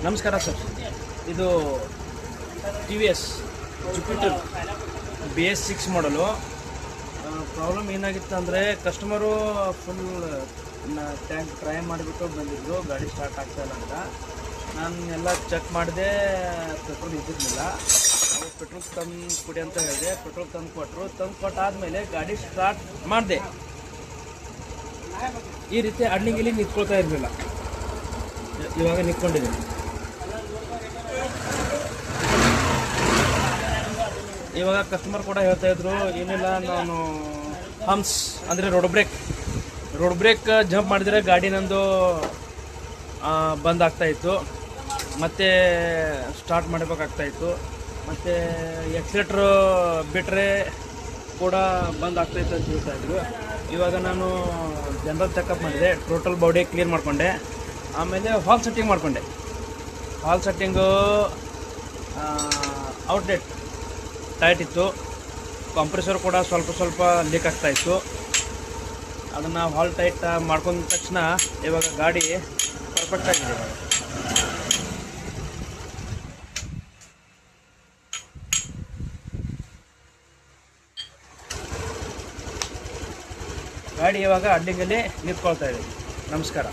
ನಮಸ್ಕಾರ ಸರ್. ಇದು TVS Jupiter BS6 ಮಾಡಲು. ಪ್ರಾಬ್ಲಮ್ ಏನಾಗಿತ್ತು ಅಂದರೆ ಕಸ್ಟಮರು ಫುಲ್ ಟ್ಯಾಂಕ್ ಟ್ರೈ ಮಾಡಿಬಿಟ್ಟು ಬಂದಿದ್ರು, ಗಾಡಿ ಸ್ಟಾರ್ಟ್ ಆಗ್ತಾಯಿಲ್ಲ ಅಂತ. ನಾನು ಎಲ್ಲ ಚೆಕ್ ಮಾಡಿದೆ, ಪೆಟ್ರೋಲ್ ಇದ್ದಿರಲಿಲ್ಲ. ಅವ್ರು ಪೆಟ್ರೋಲ್ ತಂದು ಕೊಡಿ ಅಂತ ಹೇಳಿದೆ, ಪೆಟ್ರೋಲ್ ತಂದು ಕೊಟ್ಟರು. ತಂದು ಕೊಟ್ಟಾದಮೇಲೆ ಗಾಡಿ ಸ್ಟಾರ್ಟ್ ಮಾಡಿದೆ. ಈ ರೀತಿ ಅಡ್ಲಿಂಗಿಲಿ ನಿಂತ್ಕೊಳ್ತಾ ಇರಲಿಲ್ಲ. ಇವಾಗ ನಿಂತ್ಕೊಂಡಿದ್ದೀನಿ. ಇವಾಗ ಕಸ್ಟಮರ್ ಕೂಡ ಹೇಳ್ತಾ ಇದ್ರು, ಏನಿಲ್ಲ ನಾನು ಹಂಪ್ಸ್ ಅಂದರೆ ರೋಡ್ ಬ್ರೇಕ್ ಜಂಪ್ ಮಾಡಿದರೆ ಗಾಡಿ ನಂದು ಬಂದ್ ಆಗ್ತಾಯಿತ್ತು, ಮತ್ತು ಸ್ಟಾರ್ಟ್ ಮಾಡಬೇಕಾಗ್ತಾಯಿತ್ತು, ಮತ್ತು ಎಕ್ಸಿಲೇಟ್ರ್ ಬಿಟ್ಟರೆ ಕೂಡ ಬಂದ್ ಆಗ್ತಾಯಿತ್ತು ಅಂತ ಹೇಳ್ತಾಯಿದ್ರು. ಇವಾಗ ನಾನು ಜನರಲ್ ಚೆಕಪ್ ಮಾಡಿದೆ, ಟೋಟಲ್ ಬಾಡಿ ಕ್ಲೀನ್ ಮಾಡಿಕೊಂಡೆ. ಆಮೇಲೆ ಹಾಲ್ ಸೆಟ್ಟಿಂಗ್ ಮಾಡಿಕೊಂಡೆ. ಹಾಲ್ ಸೆಟ್ಟಿಂಗು ಔಟ್ಲೆಟ್ ಟೈಟ್ ಇತ್ತು, ಕಂಪ್ರೆಸರ್ ಕೂಡ ಸ್ವಲ್ಪ ಲೀಕ್ ಆಗ್ತಾಯಿತ್ತು. ಅದನ್ನು ಹಾಲ್ ಟೈಟ್ ಮಾಡ್ಕೊಂಡ ತಕ್ಷಣ ಇವಾಗ ಗಾಡಿ ಪರ್ಫೆಕ್ಟ್ ಆಗಿದೆ. ಗಾಡಿ ಇವಾಗ ಅಡ್ಡಿಂಗಲ್ಲಿ ನಿಂತ್ಕೊಳ್ತಾ ಇದೆ. ನಮಸ್ಕಾರ.